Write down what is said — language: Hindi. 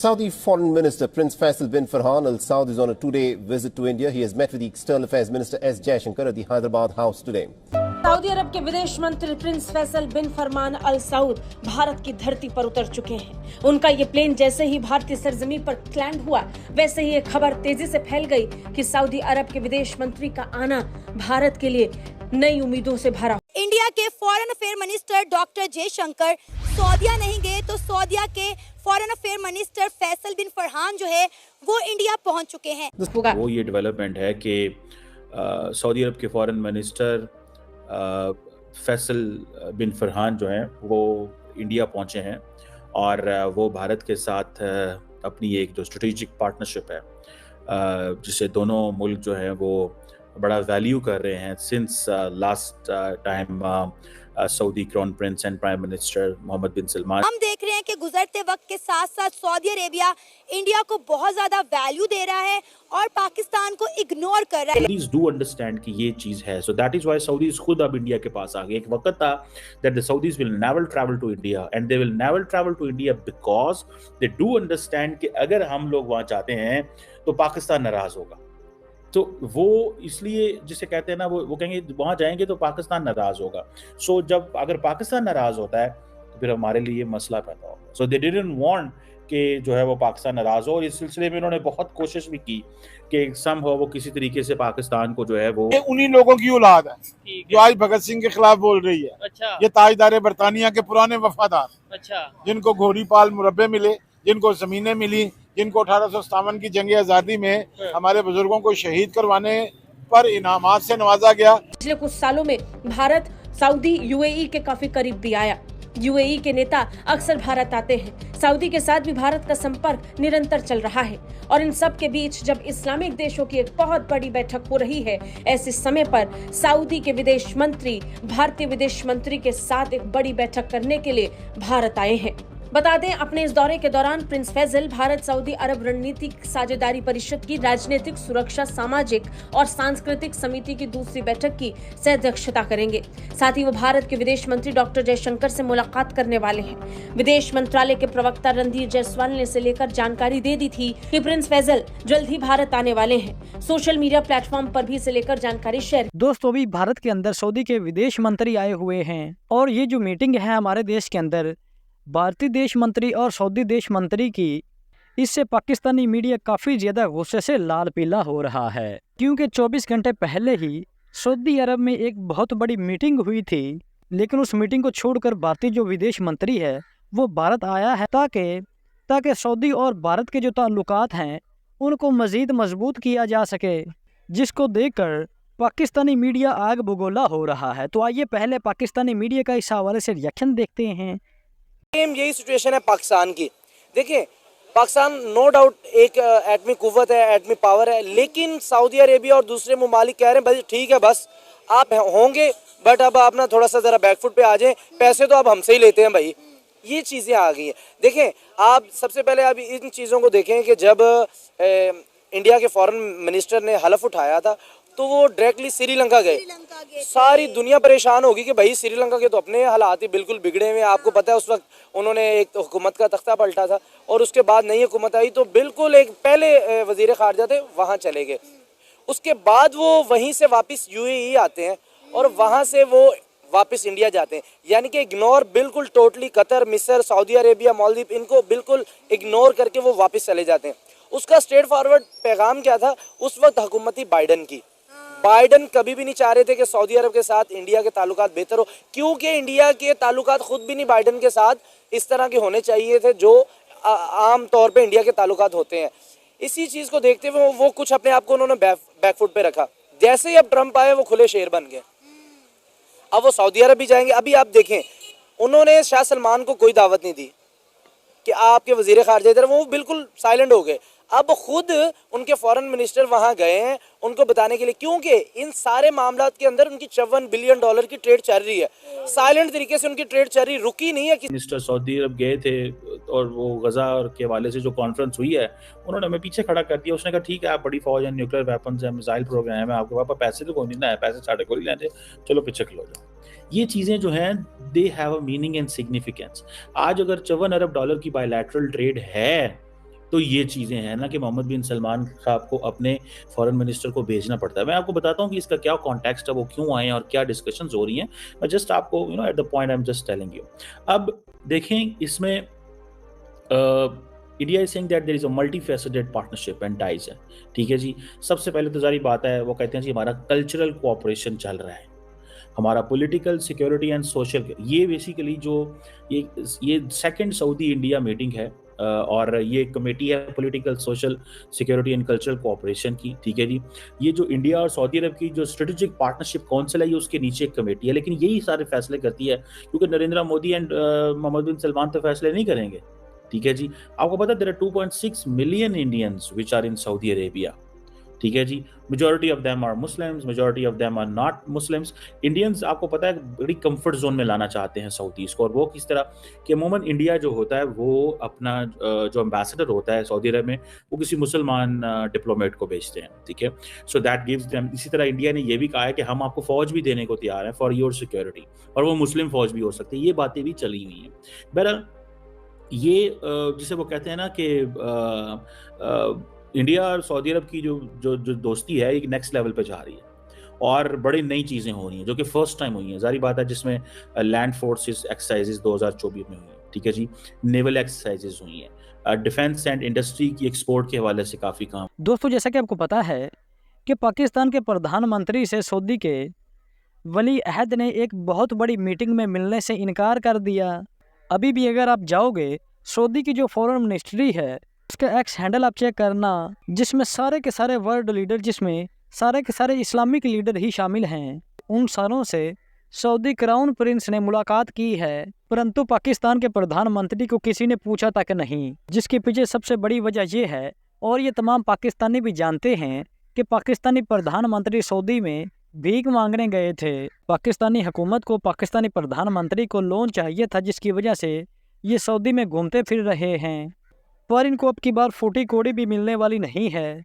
Saudi Foreign Minister Prince Faisal bin Farhan Al Saud is on a two-day visit to India. He has met with the External Affairs Minister S. Jaishankar at the Hyderabad House today. Saudi Arab के विदेश मंत्री prince Faisal bin Farhan Al Saud Bharat की धरती पर उतर चुके हैं। उनका ये प्लेन जैसे ही भारतीय सरजमीन पर लैंड हुआ, वैसे ही एक खबर तेजी से फैल गई कि सऊदी अरब के विदेश मंत्री का आना भारत के लिए नई उम्मीदों से भरा। इंडिया के foreign affair minister doctor Jaishankar सऊदीया नहीं गए तो सऊदीया के foreign affair minister Faisal bin Farhan जो है वो इंडिया पहुंच चुके हैं। वो ये डेवलपमेंट है कि सऊदी अरब के foreign minister Faisal bin Farhan जो हैं वो इंडिया पहुंचे हैं और वो भारत के साथ अपनी एक जो स्ट्रेटेजिक पार्टनरशिप है जिसे दोनों मुल्क जो है वो बड़ा वैल्यू कर रहे हैं since last time Saudi crown prince and prime minister Mohammed bin Salman. हम देख रहे हैं कि गुजरते वक्त के साथ साथ सऊदी अरेबिया इंडिया को बहुत ज्यादा वैल्यू दे रहा है और पाकिस्तान को इग्नोर कर रहा है। Saudis do understand कि ये चीज है, so that is why Saudis खुद अब इंडिया के पास आ गए। एक वक्त था that the Saudis will never travel to India and they will never travel to India because they do understand कि अगर हम लोग वहां जाते हैं तो पाकिस्तान नाराज होगा। तो वो इसलिए जिसे कहते हैं ना वो कहेंगे वहां जाएंगे तो पाकिस्तान नाराज होगा। सो जब अगर पाकिस्तान नाराज होता है तो फिर हमारे लिए मसला पैदा होगा। सो दे डिडंट वांट कि जो है वो पाकिस्तान नाराज हो और इस सिलसिले में उन्होंने बहुत कोशिश भी की कि सम हो वो किसी तरीके से पाकिस्तान को जो है वो उन्हीं लोगों की औलाद है जो आज भगत सिंह के खिलाफ बोल रही है। अच्छा। ये ताजदार बरतानिया के पुराने वफादार, अच्छा, जिनको घोड़ी पाल मुरब्बे मिले, जिनको जमीनें मिली, जिनको 1857 की जंग आजादी में हमारे बुजुर्गों को शहीद करवाने पर इनामात से नवाजा गया। पिछले कुछ सालों में भारत सऊदी यूएई के काफी करीब भी आया। यूएई के नेता अक्सर भारत आते हैं। सऊदी के साथ भी भारत का संपर्क निरंतर चल रहा है और इन सब के बीच जब इस्लामिक देशों की एक बहुत बड़ी बैठक हो रही है, ऐसे समय पर सऊदी के विदेश मंत्री भारतीय विदेश मंत्री के साथ एक बड़ी बैठक करने के लिए भारत आए हैं। बता दें, अपने इस दौरे के दौरान प्रिंस फैसल भारत सऊदी अरब रणनीतिक साझेदारी परिषद की राजनीतिक सुरक्षा सामाजिक और सांस्कृतिक समिति की दूसरी बैठक की सह-अध्यक्षता करेंगे। साथ ही वो भारत के विदेश मंत्री डॉक्टर जयशंकर से मुलाकात करने वाले हैं। विदेश मंत्रालय के प्रवक्ता रणधीर जायसवाल ने इसे लेकर जानकारी दे दी थी कि प्रिंस फैसल जल्द ही भारत आने वाले हैं। सोशल मीडिया प्लेटफॉर्म पर भी इसे लेकर जानकारी शेयर। दोस्तों, अभी भारत के अंदर सऊदी के विदेश मंत्री आए हुए हैं और ये जो मीटिंग है हमारे देश के अंदर भारतीय देश मंत्री और सऊदी देश मंत्री की, इससे पाकिस्तानी मीडिया काफ़ी ज़्यादा गुस्से से लाल पीला हो रहा है, क्योंकि 24 घंटे पहले ही सऊदी अरब में एक बहुत बड़ी मीटिंग हुई थी, लेकिन उस मीटिंग को छोड़कर भारतीय जो विदेश मंत्री है वो भारत आया है ताकि सऊदी और भारत के जो ताल्लुकात हैं उनको मज़ीद मजबूत किया जा सके, जिसको देखकर पाकिस्तानी मीडिया आग बगोला हो रहा है। तो आइए पहले पाकिस्तानी मीडिया का इस हवाले से रिएक्शन देखते हैं। यही सिचुएशन है पाकिस्तान की। देखिए, पाकिस्तान नो डाउट एक एटमी कुव्वत है, एटमी पावर है, लेकिन सऊदी अरेबिया और दूसरे ममालिक कह रहे हैं भाई ठीक है बस आप होंगे बट अब आप ना थोड़ा सा ज़रा बैकफुट पे आ जाएं, पैसे तो आप हमसे ही लेते हैं भाई। ये चीज़ें आ गई हैं। देखें, आप सबसे पहले आप इन चीज़ों को देखें कि जब इंडिया के फॉरेन मिनिस्टर ने हलफ उठाया था तो वो डायरेक्टली श्रीलंका गए। सारी दुनिया परेशान होगी कि भाई श्रीलंका के तो अपने हालात ही बिल्कुल बिगड़े हुए। आपको पता है उस वक्त उन्होंने एक हुकूमत का तख्ता पलटा था और उसके बाद नई हुकूमत आई तो बिल्कुल एक पहले वजीर खारजा थे वहाँ चले गए। उसके बाद वो वहीं से वापस यूएई आते हैं और वहाँ से वो वापस इंडिया जाते हैं। यानी कि इग्नोर बिल्कुल टोटली कतर, मिस्र, सऊदी अरेबिया, मालदीव, इनको बिल्कुल इग्नोर करके वो वापस चले जाते हैं। उसका स्ट्रेट फॉरवर्ड पैगाम क्या था उस वक्त हुकूमत थी बाइडन की। बाइडन कभी भी नहीं चाह रहे थे कि सऊदी अरब के साथ इंडिया के ताल्लुकात बेहतर हो, क्योंकि इंडिया के ताल्लुकात खुद भी नहीं बाइडन के साथ इस तरह के होने चाहिए थे जो आम तौर पे इंडिया के ताल्लुकात होते हैं। इसी चीज़ को देखते हुए वो कुछ अपने आप को उन्होंने बैकफुट पे रखा। जैसे ही अब ट्रंप आए वो खुले शेर बन गए। अब वो सऊदी अरब भी जाएंगे। अभी आप देखें, उन्होंने शाह सलमान को कोई दावत नहीं दी कि आपके वजीर खारजा इधर, वो बिल्कुल साइलेंट हो गए। अब खुद उनके फॉरेन मिनिस्टर वहां गए हैं उनको बताने के लिए, क्योंकि इन सारे मामलात के अंदर उनकी $54 बिलियन की ट्रेड चल रही है। साइलेंट तरीके से उनकी ट्रेड चल रही, रुकी नहीं है। मिनिस्टर सऊदी अरब गए थे और वो गजा और के हवाले से जो कॉन्फ्रेंस हुई है उन्होंने हमें पीछे खड़ा कर दिया। उसने कहा ठीक है आप बड़ी फौज है, न्यूक्लियर वेपन्स है, मिसाइल प्रोग्राम है, आपके पास पैसे तो कोई नहीं है, पैसे साढ़े को ही लेते, चलो पीछे खलो जाओ। ये चीज़ें जो हैं they have a meaning and significance. आज अगर $54 अरब की बायलैटरल ट्रेड है तो ये चीज़ें हैं ना कि मोहम्मद बिन सलमान साहब को अपने फॉरेन मिनिस्टर को भेजना पड़ता है। मैं आपको बताता हूँ कि इसका क्या कॉन्टेक्स्ट है, वो क्यों आए हैं और क्या डिस्कशंस हो रही हैं। मैं जस्ट आपको at the point I am just telling you. अब देखें इसमें India is saying that there is a multi faceted partnership and ties है, ठीक है जी। सबसे पहले तो जारी बात है, वो कहते हैं जी हमारा कल्चरल कोऑपरेशन चल रहा है, हमारा पॉलिटिकल सिक्योरिटी एंड सोशल, ये बेसिकली जो ये सेकंड सऊदी इंडिया मीटिंग है और ये कमेटी है political social security and cultural cooperation की, ठीक है जी। ये जो इंडिया और सऊदी अरब की जो स्ट्रेटेजिक पार्टनरशिप काउंसिल है, ये उसके नीचे एक कमेटी है, लेकिन यही सारे फैसले करती है, क्योंकि नरेंद्र मोदी एंड मोहम्मद बिन सलमान तो फैसले नहीं करेंगे, ठीक है जी। आपको पता है there are 2.6 million Indians which are in Saudi Arabia, ठीक है जी। Majority of them are Muslims, majority of them are not Muslims. Indians आपको पता है बड़ी कंफर्ट जोन में लाना चाहते हैं सऊदीज को, और वो किस तरह कि अमूमन इंडिया जो होता है वो अपना जो एम्बेसडर होता है सऊदी अरब में, वो किसी मुसलमान डिप्लोमेट को भेजते हैं, ठीक है। सो दैट गिव्स देम, इसी तरह इंडिया ने ये भी कहा है कि हम आपको फौज भी देने को तैयार हैं फॉर योर सिक्योरिटी, और वो मुस्लिम फौज भी हो सकती है। ये बातें भी चली हुई हैं। बहरहाल ये जिसे वो कहते हैं ना कि इंडिया और सऊदी अरब की जो दोस्ती है एक नेक्स्ट लेवल पे जा रही है, और बड़ी नई चीज़ें हो रही हैं जो कि फर्स्ट टाइम हुई हैं। जारी बात है जिसमें लैंड फोर्सेस एक्सरसाइजेज 2024 में हुई हैं, ठीक है जी। नेवल एक्सरसाइजेज हुई हैं, डिफेंस एंड इंडस्ट्री की एक्सपोर्ट के हवाले से काफ़ी काम। दोस्तों, जैसा कि आपको पता है कि पाकिस्तान के प्रधानमंत्री से सऊदी के वली अहद ने एक बहुत बड़ी मीटिंग में मिलने से इनकार कर दिया। अभी भी अगर आप जाओगे सऊदी की जो फॉरेन मिनिस्ट्री है उसका एक्स हैंडल आप चेक करना, जिसमें सारे के सारे वर्ल्ड लीडर, जिसमें सारे के सारे इस्लामिक लीडर ही शामिल हैं, उन सारों से सऊदी क्राउन प्रिंस ने मुलाकात की है, परंतु पाकिस्तान के प्रधानमंत्री को किसी ने पूछा तक नहीं। जिसके पीछे सबसे बड़ी वजह यह है, और ये तमाम पाकिस्तानी भी जानते हैं, कि पाकिस्तानी प्रधानमंत्री सऊदी में भीख मांगने गए थे। पाकिस्तानी हुकूमत को पाकिस्तानी प्रधानमंत्री को लोन चाहिए था, जिसकी वजह से ये सऊदी में घूमते फिर रहे हैं, पर इनको अब की बार फूटी कोड़ी भी मिलने वाली नहीं है।